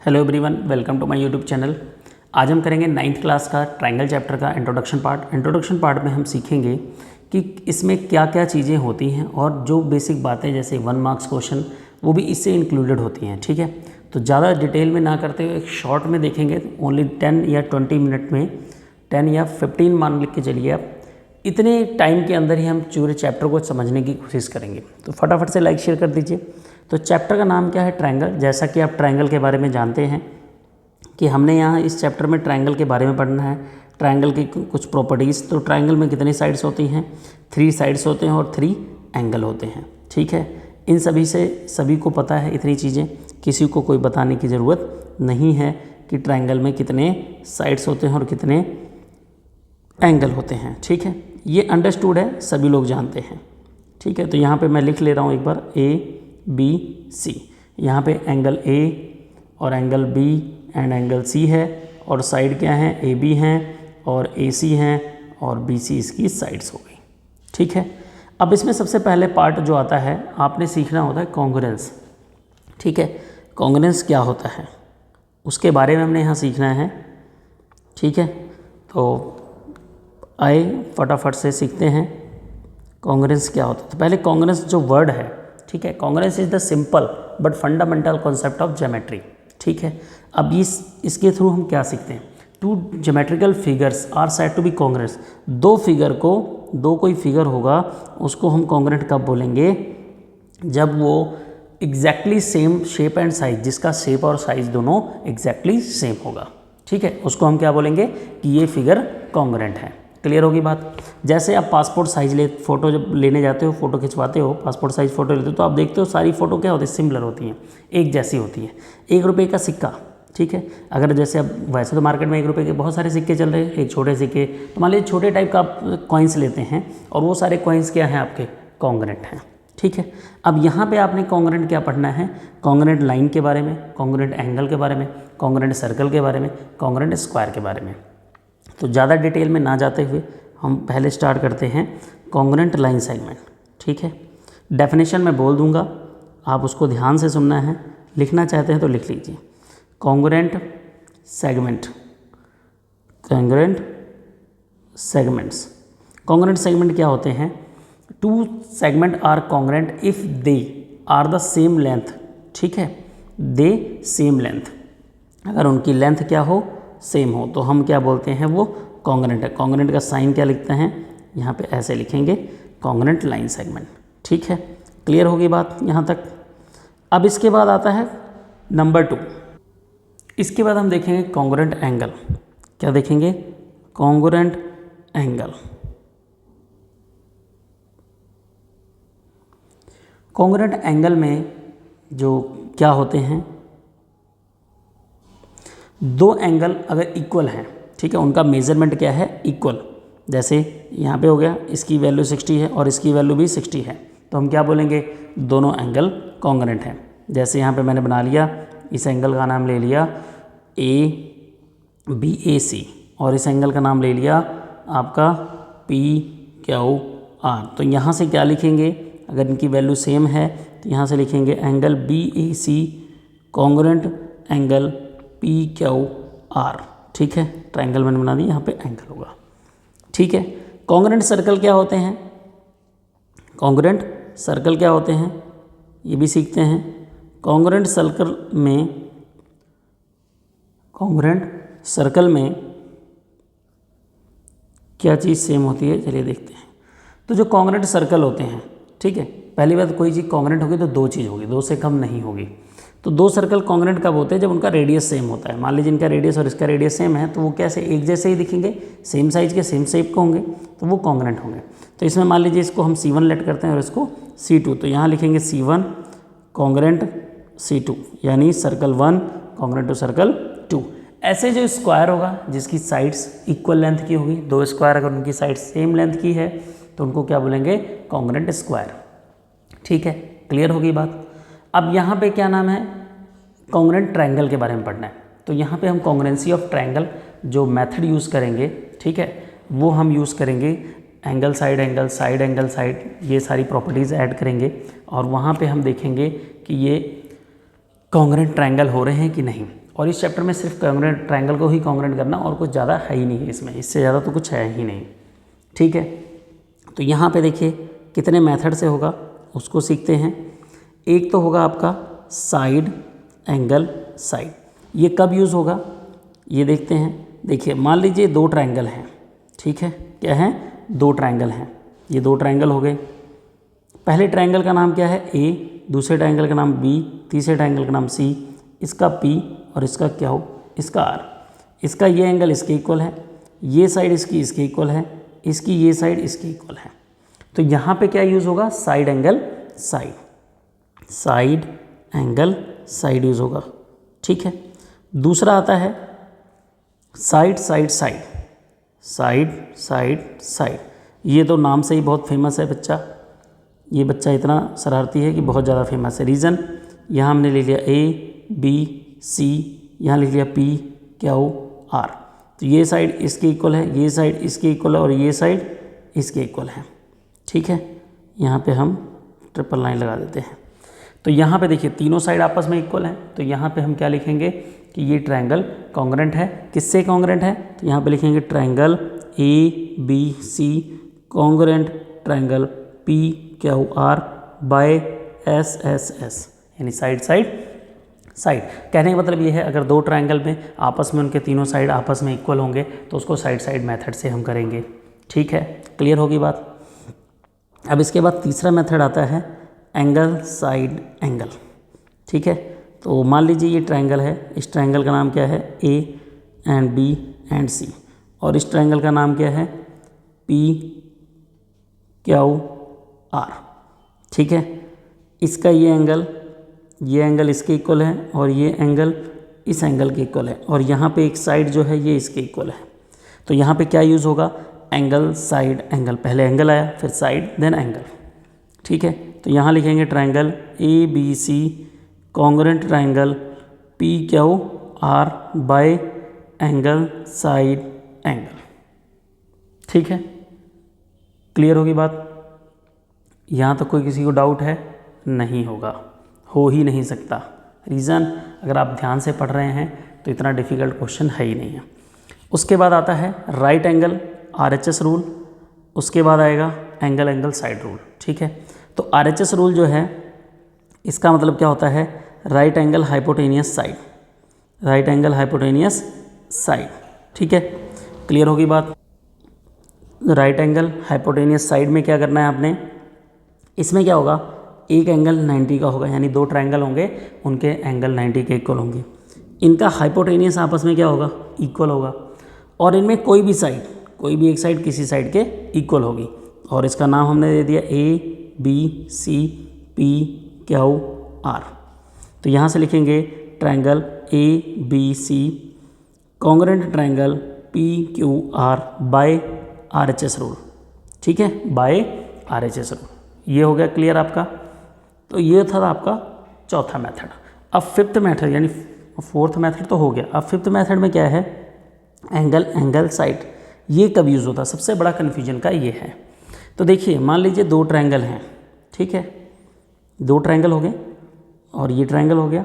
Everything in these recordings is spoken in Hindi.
Hello everyone, welcome to my YouTube channel. आज हम करेंगे 9th क्लास का ट्रायंगल चैप्टर का इंट्रोडक्शन पार्ट। इंट्रोडक्शन पार्ट में हम सीखेंगे कि इसमें क्या क्या चीज़ें होती हैं और जो बेसिक बातें जैसे 1 मार्क्स क्वेश्चन वो भी इससे इंक्लूडेड होती हैं। ठीक है, तो ज़्यादा डिटेल में ना करते हुए एक शॉर्ट में देखेंगे, ओनली 10 या 20 मिनट में 10 या 15 मान लिख के चलिए आप, इतने टाइम के अंदर ही हम पूरे चैप्टर को समझने की कोशिश करेंगे। तो फटाफट से लाइक शेयर कर दीजिए। तो चैप्टर का नाम क्या है? ट्रायंगल। जैसा कि आप ट्रायंगल के बारे में जानते हैं कि हमने यहाँ इस चैप्टर में ट्रायंगल के बारे में पढ़ना है, ट्रायंगल की कुछ प्रॉपर्टीज़। तो ट्रायंगल में कितनी साइड्स होती हैं? 3 साइड्स होते हैं और 3 एंगल होते हैं। ठीक है, इन सभी को पता है इतनी चीज़ें, किसी को कोई बताने की ज़रूरत नहीं है कि ट्रायंगल में कितने साइड्स होते हैं और कितने एंगल होते हैं। ठीक है, ये अंडरस्टूड है, सभी लोग जानते हैं। ठीक है, तो यहाँ पे मैं लिख ले रहा हूँ एक बार ABC। यहाँ पे एंगल A और angle B and angle C है, और साइड क्या है? AB हैं और AC हैं और BC इसकी साइड्स हो गई। ठीक है, अब इसमें सबसे पहले पार्ट जो आता है, आपने सीखना होता है कॉन्ग्रुएंस। ठीक है, कॉन्ग्रुएंस क्या होता है उसके बारे में हमने यहाँ सीखना है। ठीक है, तो आए फटाफट से सीखते हैं कॉन्ग्रुएंस क्या होता है। तो पहले कॉन्ग्रुएंस जो वर्ड है, ठीक है, congruence is the simple but fundamental concept of geometry. ठीक है, अब इसके थ्रू हम क्या सीखते हैं? 2 geometrical figures are said to be congruent. दो कोई फिगर होगा उसको हम कॉन्ग्रुएंट कब बोलेंगे? जब वो exactly same shape and size, जिसका शेप और साइज दोनों एग्जैक्टली सेम होगा। ठीक है, उसको हम क्या बोलेंगे कि ये फिगर कॉन्ग्रुएंट है। क्लियर होगी बात? जैसे आप पासपोर्ट साइज फ़ोटो जब लेने जाते हो, फ़ोटो खिंचवाते हो, पासपोर्ट साइज़ फ़ोटो लेते हो, तो आप देखते हो सारी फ़ोटो क्या होती है? सिमिलर होती हैं, एक जैसी होती है। 1 रुपये का सिक्का, ठीक है, अगर जैसे अब वैसे तो मार्केट में 1 रुपये के बहुत सारे सिक्के चल रहे हैं, एक छोटे सिक्के, तो मान लीजिए छोटे टाइप का आप कॉइन्स लेते हैं और वो सारे कॉइन्स क्या हैं आपके? कॉन्ग्रुएंट हैं। ठीक है, अब यहाँ पे आपने कॉन्ग्रुएंट क्या पढ़ना है? कॉन्ग्रुएंट लाइन के बारे में, कॉन्ग्रुएंट एंगल के बारे में, कॉन्ग्रुएंट सर्कल के बारे में, कॉन्ग्रुएंट स्क्वायर के बारे में। तो ज़्यादा डिटेल में ना जाते हुए हम पहले स्टार्ट करते हैं कॉन्ग्रुएंट लाइन सेगमेंट। ठीक है, डेफिनेशन मैं बोल दूंगा, आप उसको ध्यान से सुनना है, लिखना चाहते हैं तो लिख लीजिए। Congruent segment, congruent segments. Congruent segment क्या होते हैं? 2 segment are congruent if they are the same length. ठीक है, दे सेम लेंथ, अगर उनकी लेंथ क्या हो? सेम हो, तो हम क्या बोलते हैं? वो कॉन्ग्रुएंट है। कॉन्ग्रुएंट का साइन क्या लिखते हैं? यहाँ पे ऐसे लिखेंगे, कॉन्ग्रुएंट लाइन सेगमेंट। ठीक है, क्लियर होगी बात यहाँ तक? अब इसके बाद आता है नंबर 2। इसके बाद हम देखेंगे कॉन्ग्रुएंट एंगल। क्या देखेंगे? Congruent angle. कॉन्ग्रुएंट एंगल में जो क्या होते हैं? 2 एंगल अगर इक्वल हैं, ठीक है, उनका मेज़रमेंट क्या है? इक्वल। जैसे यहाँ पे हो गया, इसकी वैल्यू 60 है और इसकी वैल्यू भी 60 है, तो हम क्या बोलेंगे? दोनों एंगल कॉन्ग्रुएंट हैं। जैसे यहाँ पे मैंने बना लिया, इस एंगल का नाम ले लिया ABAC और इस एंगल का नाम ले लिया आपका PQR। तो यहाँ से क्या लिखेंगे? अगर इनकी वैल्यू सेम है तो यहाँ से लिखेंगे angle BAC congruent angle PQR। ठीक है, ट्रायंगल मैंने बना दिया, यहाँ पे एंगल होगा। ठीक है, कॉन्ग्रुएंट सर्कल क्या होते हैं? कॉन्ग्रुएंट सर्कल क्या होते हैं ये भी सीखते हैं। कॉन्ग्रुएंट सर्कल में क्या चीज़ सेम होती है, चलिए देखते हैं। तो जो कॉन्ग्रुएंट सर्कल होते हैं, ठीक है, पहली बात, कोई चीज़ कॉन्ग्रुएंट होगी तो 2 चीज़ होगी, 2 से कम नहीं होगी। तो 2 सर्कल कॉन्ग्रुएंट कब होते हैं? जब उनका रेडियस सेम होता है। मान लीजिए इनका रेडियस और इसका रेडियस सेम है, तो वो कैसे? एक जैसे ही दिखेंगे, सेम साइज के, सेम शेप के होंगे, तो वो कॉन्ग्रुएंट होंगे। तो इसमें मान लीजिए इसको हम C1 लेट करते हैं और इसको C2, तो यहाँ लिखेंगे C1 कॉन्ग्रुएंट C2, यानी सर्कल 1 कॉन्ग्रुएंट टू सर्कल 2। ऐसे जो स्क्वायर होगा जिसकी साइड्स इक्वल लेंथ की होगी, 2 स्क्वायर अगर उनकी साइड सेम लेंथ की है तो उनको क्या बोलेंगे? Congruent square. ठीक है, क्लियर होगी बात? अब यहाँ पे क्या नाम है? कॉन्ग्रुएंट ट्रायंगल के बारे में पढ़ना है। तो यहाँ पे हम कॉन्ग्रुएंसी ऑफ ट्रायंगल जो मेथड यूज़ करेंगे, ठीक है, वो हम यूज़ करेंगे angle side angle, side angle side, ये सारी प्रॉपर्टीज़ ऐड करेंगे और वहाँ पे हम देखेंगे कि ये कॉन्ग्रुएंट ट्रायंगल हो रहे हैं कि नहीं। और इस चैप्टर में सिर्फ कॉन्ग्रेंट ट्रायंगल को ही कॉन्ग्रेंट करना, और कुछ ज़्यादा है ही नहीं है इसमें, इससे ज़्यादा तो कुछ है ही नहीं। ठीक है, तो यहाँ पे देखिए कितने मेथड से होगा उसको सीखते हैं। एक तो होगा आपका साइड एंगल साइड, ये कब यूज़ होगा ये देखते हैं। देखिए मान लीजिए दो ट्रायंगल हैं, ठीक है, क्या है, दो ट्रायंगल हैं, ये दो ट्रायंगल हो गए। पहले ट्रायंगल का नाम क्या है ए, दूसरे ट्रायंगल का नाम बी, तीसरे ट्रायंगल का नाम सी, इसका पी और इसका क्या हो, इसका आर। इसका ये एंगल इसके इक्वल है, ये साइड इसकी इसके इक्वल है, इसकी ये साइड इसके इक्वल है। तो यहाँ पे क्या यूज़ होगा, side angle side, side angle side use होगा। ठीक है, दूसरा आता है side side side, side side side. ये तो नाम से ही बहुत फेमस है बच्चा, ये बच्चा इतना शरारती है कि बहुत ज़्यादा फेमस है। रीज़न, यहाँ हमने ले लिया ए बी सी, यहाँ लिख लिया पी क्यू आर। तो ये साइड इसके इक्वल है, ये साइड इसके इक्वल है और ये साइड इसके इक्वल है। ठीक है, यहाँ पे हम ट्रिपल लाइन लगा देते हैं। तो यहाँ पे देखिए तीनों साइड आपस में इक्वल हैं, तो यहाँ पे हम क्या लिखेंगे कि ये ट्रायंगल कॉन्ग्रेंट है। किससे कॉन्ग्रेंट है, तो यहाँ पे लिखेंगे triangle A B C congruent triangle P Q R by S S S, यानी साइड साइड साइड। कहने का मतलब ये है अगर दो ट्रायंगल में आपस में उनके तीनों साइड आपस में इक्वल होंगे तो उसको साइड साइड मेथड से हम करेंगे। ठीक है, क्लियर होगी बात। अब इसके बाद तीसरा मेथड आता है एंगल साइड एंगल। ठीक है, तो मान लीजिए ये ट्रायंगल है, इस ट्रायंगल का नाम क्या है ए एंड बी एंड सी, और इस ट्रायंगल का नाम क्या है पी क्यू आर। ठीक है, इसका ये एंगल इसके इक्वल है और ये एंगल इस एंगल के इक्वल है, और यहाँ पे एक साइड जो है ये इसके इक्वल है। तो यहाँ पे क्या यूज़ होगा, एंगल साइड एंगल, पहले एंगल आया फिर साइड देन एंगल। ठीक है, तो यहाँ लिखेंगे triangle A B C congruent triangle P Q R by angle side angle. ठीक है, क्लियर होगी बात। यहाँ तक कोई किसी को डाउट है, नहीं होगा, हो ही नहीं सकता। रीज़न, अगर आप ध्यान से पढ़ रहे हैं तो इतना डिफ़िकल्ट क्वेश्चन है ही नहीं है। उसके बाद आता है राइट एंगल RHS रूल, उसके बाद आएगा एंगल एंगल साइड रूल। ठीक है, तो RHS रूल जो है इसका मतलब क्या होता है, right angle hypotenuse side, right angle hypotenuse side. ठीक है, क्लियर होगी बात। राइट एंगल हाइपोटेनियस साइड में क्या करना है आपने, इसमें क्या होगा, एक एंगल 90 का होगा, यानी दो ट्रायंगल होंगे उनके एंगल 90 के इक्वल होंगे। इनका हाइपोटेनियस आपस में क्या होगा, इक्वल होगा, और इनमें कोई भी साइड, कोई भी एक साइड किसी साइड के इक्वल होगी, और इसका नाम हमने दे दिया A B C P Q R. तो यहाँ से लिखेंगे triangle A B C congruent triangle P Q R by RHS rule. ठीक है, बाय RHS रूल। ये हो गया क्लियर आपका। तो ये था आपका चौथा मेथड। अब फिफ्थ मेथड, यानी फोर्थ मेथड तो हो गया, अब फिफ्थ मेथड में क्या है, एंगल एंगल साइड। ये कब यूज़ होता है, सबसे बड़ा कन्फ्यूजन का ये है। तो देखिए मान लीजिए दो ट्रायंगल हैं, ठीक है, दो ट्रायंगल हो गए और ये ट्रायंगल हो गया।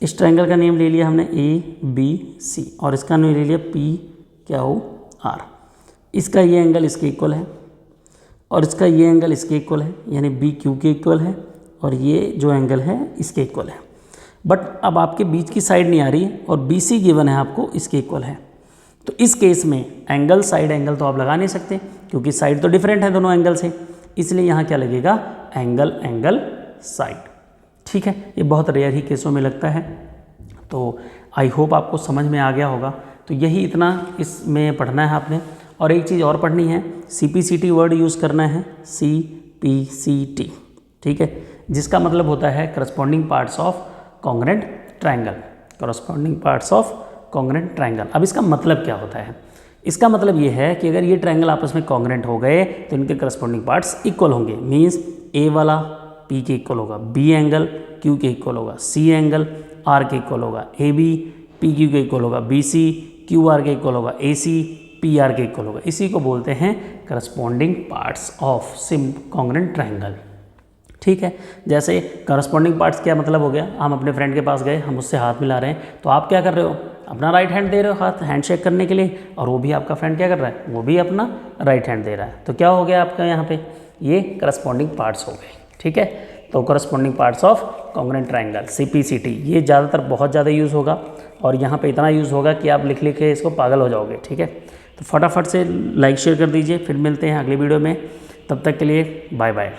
इस ट्रायंगल का नेम ले लिया हमने ए बी सी, और इसका नेम ले लिया पी क्यू आर। इसका ये एंगल इसके इक्वल है और इसका ये एंगल इसके इक्वल है, यानी बी क्यू के इक्वल है, और ये जो एंगल है इसके इक्वल है। बट अब आपके बीच की साइड नहीं आ रही और बी सी गिवन है आपको, इसके इक्वल है। तो इस केस में एंगल साइड एंगल तो आप लगा नहीं सकते, क्योंकि साइड तो डिफरेंट है दोनों एंगल से, इसलिए यहाँ क्या लगेगा, एंगल एंगल साइड। ठीक है, ये बहुत रेयर ही केसों में लगता है। तो आई होप आपको समझ में आ गया होगा। तो यही इतना इसमें पढ़ना है आपने। और एक चीज़ और पढ़नी है, CPCT वर्ड यूज़ करना है, CPCT। ठीक है, जिसका मतलब होता है corresponding parts of congruent triangle, corresponding parts of congruent triangle. अब इसका मतलब क्या होता है, इसका मतलब ये है कि अगर ये ट्रायंगल आपस में कॉन्ग्रेंट हो गए तो इनके करस्पॉन्डिंग पार्ट्स इक्वल होंगे। मीन्स ए वाला पी के इक्वल होगा, बी एंगल क्यू के इक्वल होगा, सी एंगल आर के इक्वल होगा, ए बी पी क्यू के इक्वल होगा, बी सी क्यू आर के इक्वल होगा, ए सी पी आर के इक्वल होगा। इसी को बोलते हैं corresponding parts of SIM congruent triangle. ठीक है। जैसे करस्पॉन्डिंग पार्ट्स क्या मतलब हो गया, हम अपने फ्रेंड के पास गए, हम उससे हाथ मिला रहे हैं, तो आप क्या कर रहे हो, अपना राइट हैंड दे रहे हो हाथ हैंडशेक करने के लिए, और वो भी आपका फ्रेंड क्या कर रहा है, वो भी अपना राइट हैंड दे रहा है। तो क्या हो गया आपका यहाँ पे, ये करस्पॉन्डिंग पार्ट्स हो गए। ठीक है, तो corresponding parts of congruent triangle CPCT, ये ज़्यादातर बहुत ज़्यादा यूज़ होगा, और यहाँ पे इतना यूज़ होगा कि आप लिख लिख के इसको पागल हो जाओगे। ठीक है, तो फटाफट से लाइक शेयर कर दीजिए, फिर मिलते हैं अगली वीडियो में, तब तक के लिए बाय बाय।